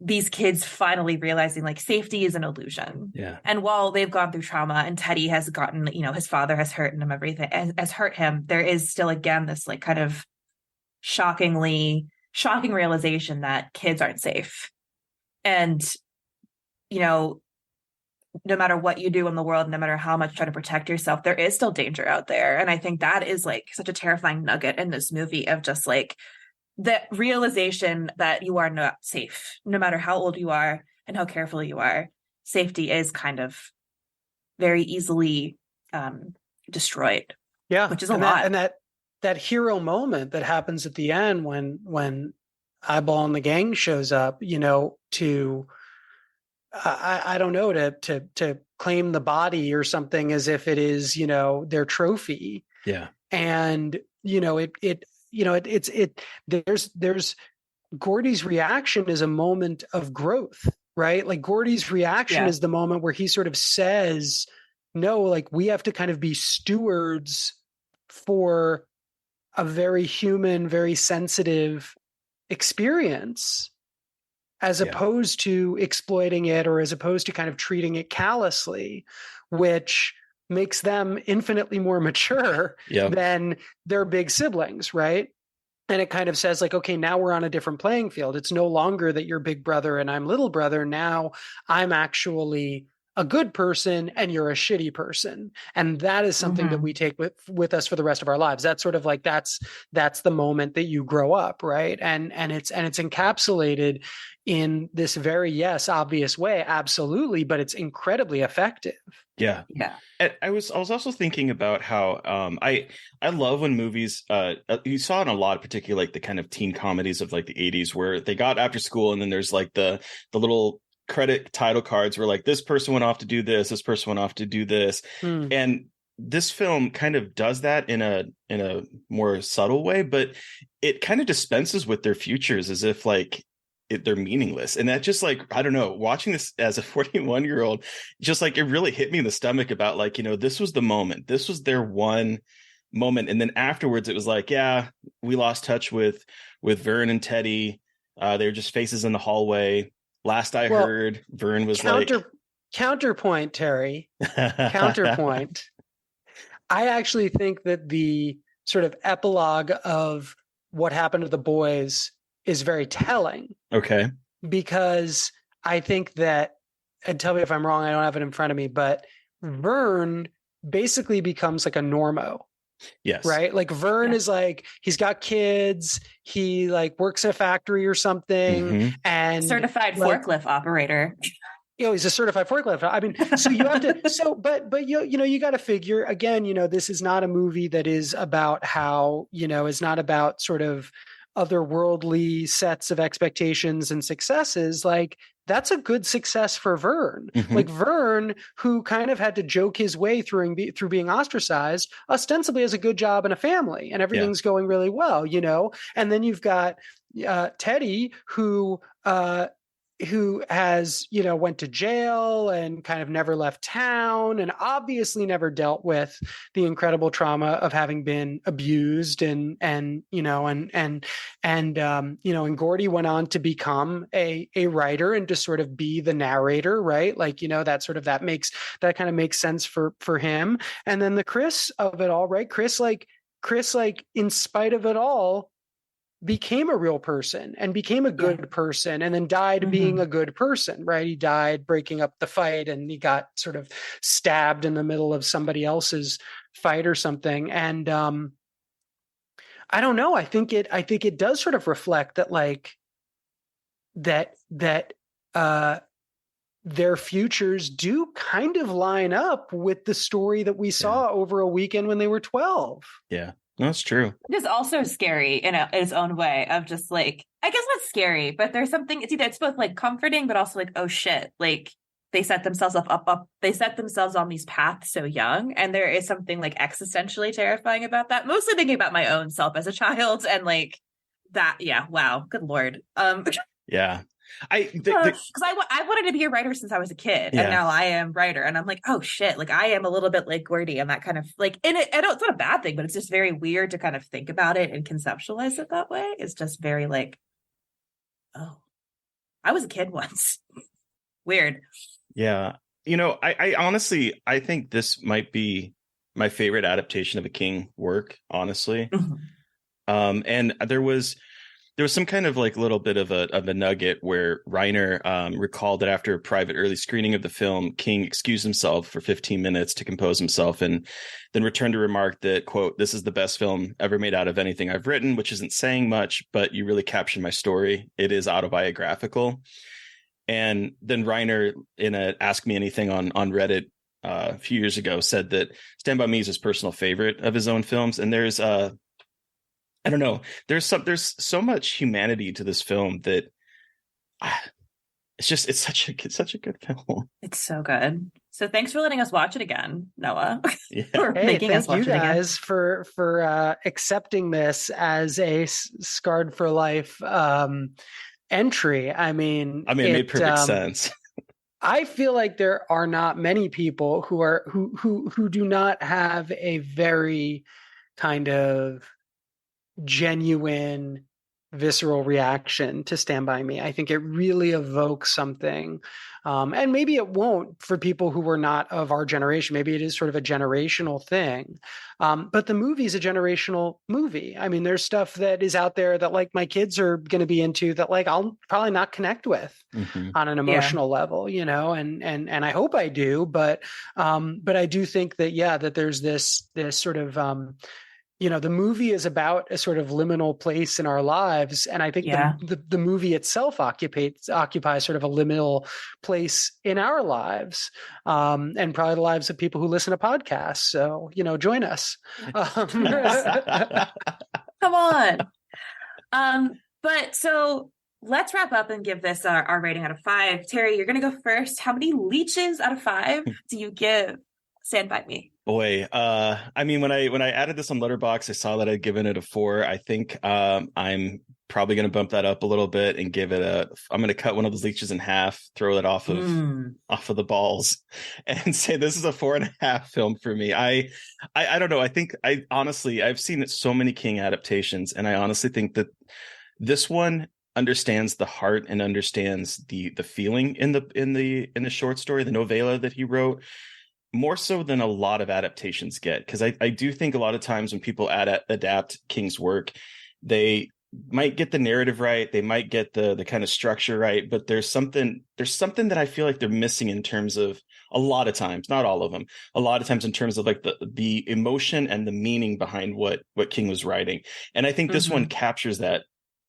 these kids finally realizing like safety is an illusion. Yeah. And while they've gone through trauma and Teddy has gotten, his father has hurt him, everything has hurt him, there is still again this like kind of shocking realization that kids aren't safe. And no matter what you do in the world, no matter how much you try to protect yourself, there is still danger out there. And I think that is like such a terrifying nugget in this movie of just like the realization that you are not safe, no matter how old you are and how careful you are. Safety is kind of very easily destroyed. Yeah. Which is a lot. And that hero moment that happens at the end when Eyeball and the gang shows up, to I don't know, to claim the body or something as if it is, their trophy. Yeah. And, there's Gordy's reaction is a moment of growth, right? Like Gordy's reaction is the moment where he sort of says, no, like we have to kind of be stewards for a very human, very sensitive experience, as opposed to exploiting it or as opposed to kind of treating it callously, which makes them infinitely more mature than their big siblings, right? And it kind of says like, okay, now we're on a different playing field. It's no longer that you're big brother and I'm little brother. Now I'm actually a good person and you're a shitty person. And that is something that we take with us for the rest of our lives. That's sort of like, that's the moment that you grow up. Right. And it's encapsulated in this very, yes, obvious way. Absolutely. But it's incredibly effective. Yeah. I was also thinking about how I love when movies you saw in a lot, particularly like the kind of teen comedies of like the 80s where they got after school and then there's like the little credit title cards where like this person went off to do this person went off to do this. And this film kind of does that in a more subtle way, but it kind of dispenses with their futures as if like they're meaningless. And that just like, I don't know, watching this as a 41-year-old, just like it really hit me in the stomach about like, you know, this was the moment, this was their one moment. And then afterwards it was like, yeah, we lost touch with Vern and Teddy. They were just faces in the hallway. Last I heard, Vern was counterpoint, Terry, counterpoint. I actually think that the sort of epilogue of what happened to the boys is very telling. Okay. Because I think that, and tell me if I'm wrong, I don't have it in front of me, but Vern basically becomes like a normo. Yes. Right. Like Vern is like, he's got kids, he like works in a factory or something, and certified forklift operator. You know, he's a certified forklift. I mean, so you have to, but you know, you got to figure again, you know, this is not a movie that is about how, you know, is not about sort of otherworldly sets of expectations and successes. Like that's a good success for Vern. Like Vern, who kind of had to joke his way through being ostracized, ostensibly has a good job and a family and everything's going really well, you know? And then you've got Teddy, who has, you know, went to jail and kind of never left town and obviously never dealt with the incredible trauma of having been abused and you know, and you know, and Gordy went on to become a writer and to sort of be the narrator, right? Like, you know, that kind of makes sense for him. And then the Chris of it all, right? Chris, in spite of it all, became a real person and became a good person and then died being a good person, right? He died breaking up the fight and he got sort of stabbed in the middle of somebody else's fight or something. And I don't know. I think it does sort of reflect that like that their futures do kind of line up with the story that we saw over a weekend when they were 12. Yeah. No, that's true. It is also scary in its own way of just like, I guess not scary, but there's something, it's both like comforting, but also like, oh shit, like they set themselves they set themselves on these paths so young. And there is something like existentially terrifying about that. Mostly thinking about my own self as a child and like that. Yeah. Wow. Good Lord. Yeah. Because I wanted to be a writer since I was a kid, and now I am writer, and I'm like, oh shit, like I am a little bit like Gordy, and that kind of like in it. I don't. It's not a bad thing, but it's just very weird to kind of think about it and conceptualize it that way. It's just very like, oh, I was a kid once. Weird. Yeah, you know, I honestly I think this might be my favorite adaptation of a King work, honestly. And there was some kind of like little bit of a nugget where Reiner recalled that after a private early screening of the film, King excused himself for 15 minutes to compose himself and then returned to remark that, quote, "This is the best film ever made out of anything I've written," which isn't saying much, but you really captured my story. It is autobiographical. And then Reiner, in a Ask Me Anything on Reddit a few years ago, said that Stand By Me is his personal favorite of his own films. And there's I don't know. There's so much humanity to this film that it's such a good film. It's so good. So thanks for letting us watch it again, Noah. Yeah. Thank you guys for accepting this as a Scarred for Life entry. I mean, it made perfect sense. I feel like there are not many people who do not have a very kind of genuine, visceral reaction to Stand By Me. I think it really evokes something. And maybe it won't for people who were not of our generation. Maybe it is sort of a generational thing. But the movie is a generational movie. I mean, there's stuff that is out there that like my kids are going to be into that like I'll probably not connect with on an emotional level, you know, and I hope I do. But I do think that, that there's this sort of, you know, the movie is about a sort of liminal place in our lives. And I think the movie itself occupies sort of a liminal place in our lives, and probably the lives of people who listen to podcasts. So, you know, join us. Come on. But so let's wrap up and give this our rating out of 5. Terry, you're going to go first. How many leeches out of 5 do you give Stand By Me? Boy, I mean, when I added this on Letterboxd, I saw that I'd given it a 4. I think I'm probably going to bump that up a little bit and give it I'm going to cut one of those leeches in half, throw it off of the balls, and say this is a 4.5 film for me. I don't know. I think I've seen so many King adaptations, and I honestly think that this one understands the heart and understands the feeling in the short story, the novella that he wrote, more so than a lot of adaptations get. Because I do think a lot of times when people adapt King's work, they might get the narrative right, they might get the kind of structure right, but there's something that I feel like they're missing in terms of, a lot of times, not all of them, a lot of times in terms of like the emotion and the meaning behind what King was writing. And I think this one captures that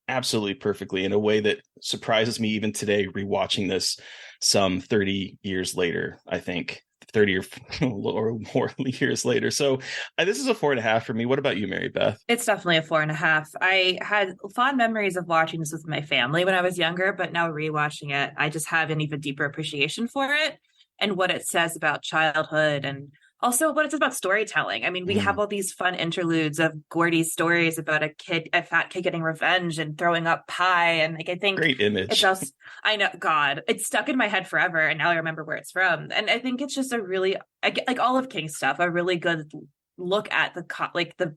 absolutely perfectly in a way that surprises me even today, rewatching this some 30 years later, I think. 30 or more years later. So this is a 4.5 for me. What about you, Mary Beth? It's definitely a 4.5. I had fond memories of watching this with my family when I was younger, but now rewatching it, I just have an even deeper appreciation for it and what it says about childhood and also what it says about storytelling. I mean, we have all these fun interludes of Gordy's stories about a fat kid getting revenge and throwing up pie. And like, I think great image. It's just, I know, God, it's stuck in my head forever. And now I remember where it's from. And I think it's just a really, like all of King's stuff, a really good look at the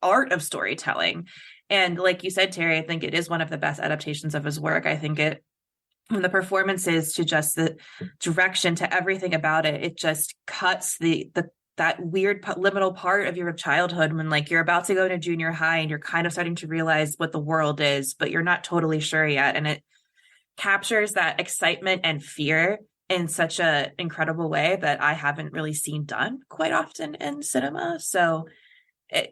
art of storytelling. And like you said, Terry, I think it is one of the best adaptations of his work. I think from the performances to just the direction to everything about it, it just cuts that weird liminal part of your childhood when like you're about to go to junior high and you're kind of starting to realize what the world is, but you're not totally sure yet. And it captures that excitement and fear in such an incredible way that I haven't really seen done quite often in cinema. So I'm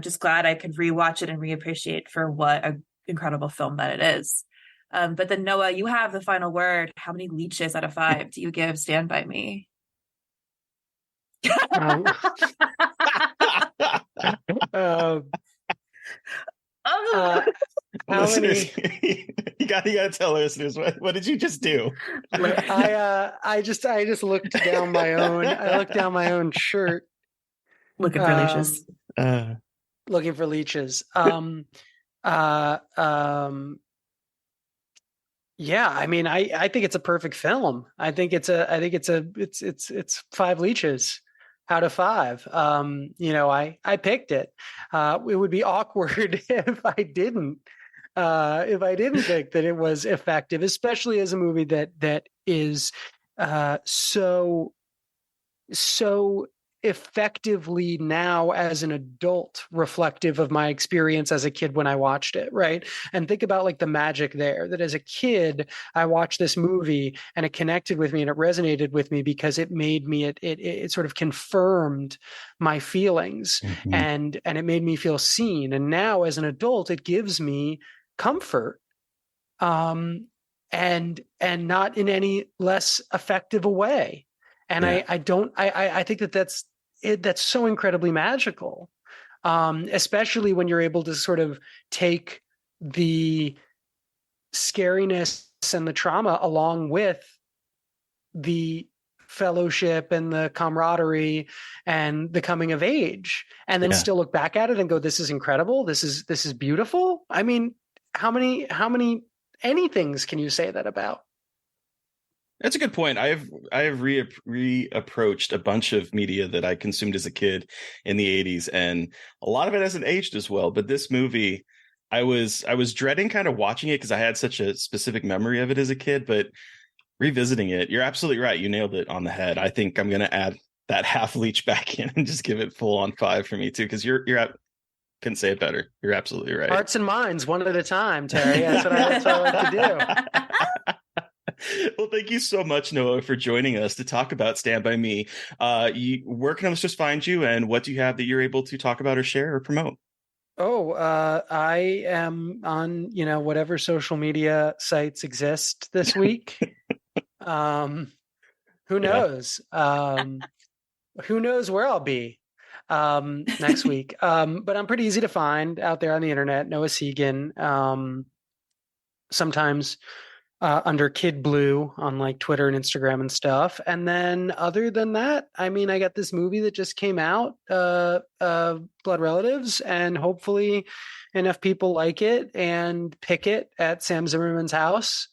just glad I could rewatch it and reappreciate for what an incredible film that it is. But then Noah, you have the final word. How many leeches out of 5 do you give Stand By Me? Listeners, you gotta tell listeners what did you just do? I just looked down my own. I looked down my own shirt, looking for leeches. Looking for leeches. Yeah, I mean, I think it's a perfect film. I think it's 5 leeches out of 5. You know, I picked it. It would be awkward if I didn't think that it was effective, especially as a movie that is so effectively now as an adult reflective of my experience as a kid when I watched it, right? And think about like the magic there, that as a kid, I watched this movie and it connected with me and it resonated with me because it made me, it sort of confirmed my feelings and it made me feel seen. And now as an adult, it gives me comfort and not in any less effective a way. And I think that's so incredibly magical, especially when you're able to sort of take the scariness and the trauma along with the fellowship and the camaraderie and the coming of age, and then still look back at it and go, this is incredible. This is beautiful. I mean, how many anythings can you say that about? That's a good point. I have reapproached a bunch of media that I consumed as a kid in the 80s, and a lot of it hasn't aged as well. But this movie, I was dreading kind of watching it because I had such a specific memory of it as a kid. But revisiting it, you're absolutely right. You nailed it on the head. I think I'm going to add that half leech back in and just give it full on 5 for me too, because you're couldn't say it better. You're absolutely right. Hearts and minds, one at a time, Terry. That's what I like to do. Well, thank you so much, Noah, for joining us to talk about Stand By Me. Where can us just find you, and what do you have that you're able to talk about or share or promote? I am on, whatever social media sites exist this week. Who knows? Who knows where I'll be next week? But I'm pretty easy to find out there on the internet. Noah Segan. Sometimes under Kid Blue on like Twitter and Instagram and stuff. And then other than that, I got this movie that just came out, Blood Relatives, and hopefully enough people like it and pick it at Sam Zimmerman's house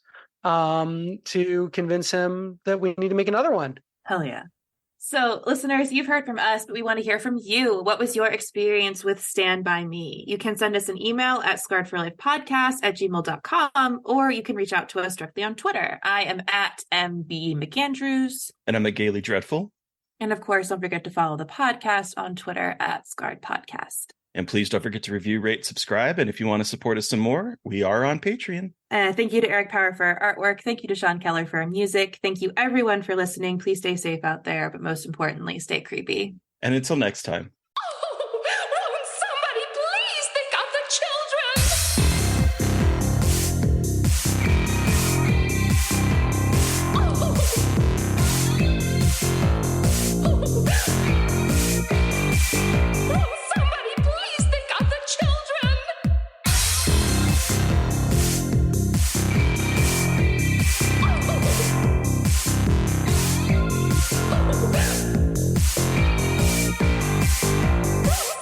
to convince him that we need to make another one. Hell yeah. So listeners, you've heard from us, but we want to hear from you. What was your experience with Stand By Me? You can send us an email at scarredforlifepodcast@gmail.com, or you can reach out to us directly on Twitter. I am at MB McAndrews. And I'm at Gaily Dreadful. And of course, don't forget to follow the podcast on Twitter at Scarred Podcast. And please don't forget to review, rate, subscribe. And if you want to support us some more, we are on Patreon. Thank you to Eric Power for our artwork. Thank you to Sean Keller for our music. Thank you, everyone, for listening. Please stay safe out there, but most importantly, stay creepy. And until next time. Somebody please think of the children. Somebody please think of the children.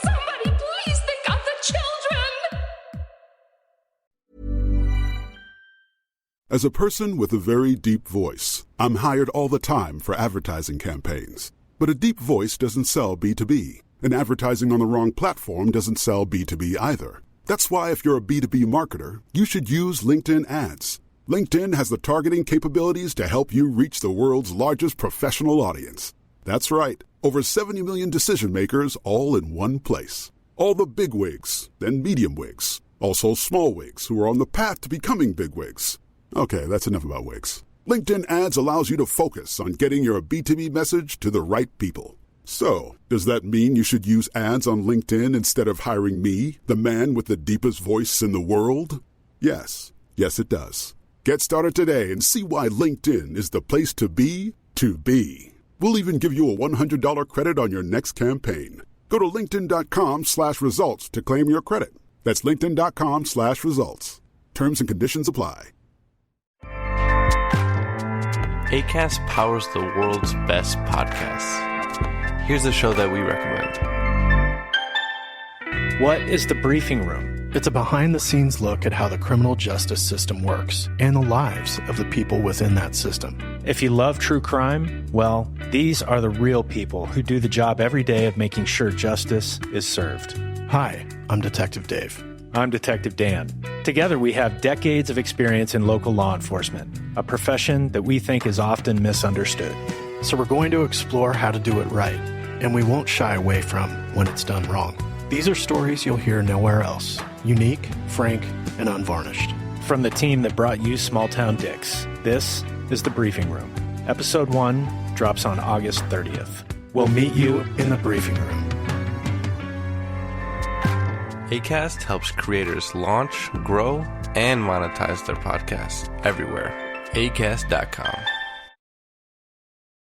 Somebody please think of the children. As a person with a very deep voice, I'm hired all the time for advertising campaigns. But a deep voice doesn't sell B2B, and advertising on the wrong platform doesn't sell B2B either. That's why if you're a B2B marketer, you should use LinkedIn ads. LinkedIn has the targeting capabilities to help you reach the world's largest professional audience. That's right, over 70 million decision makers all in one place. All the big wigs, then medium wigs, also small wigs who are on the path to becoming big wigs. Okay, that's enough about wigs. LinkedIn ads allows you to focus on getting your B2B message to the right people. So, does that mean you should use ads on LinkedIn instead of hiring me, the man with the deepest voice in the world? Yes. Yes, it does. Get started today and see why LinkedIn is the place to be to be. We'll even give you a $100 credit on your next campaign. Go to linkedin.com/results to claim your credit. That's linkedin.com/results. Terms and conditions apply. Acast powers the world's best podcasts. Here's a show that we recommend. What is The Briefing Room? It's a behind-the-scenes look at how the criminal justice system works and the lives of the people within that system. If you love true crime, well, these are the real people who do the job every day of making sure justice is served. Hi, I'm Detective Dave. I'm Detective Dan. Together, we have decades of experience in local law enforcement, a profession that we think is often misunderstood. So we're going to explore how to do it right, and we won't shy away from when it's done wrong. These are stories you'll hear nowhere else. Unique, frank, and unvarnished. From the team that brought you Small Town Dicks, this is The Briefing Room. Episode 1 drops on August 30th. We'll meet you in the briefing room. Acast helps creators launch, grow, and monetize their podcasts everywhere. Acast.com.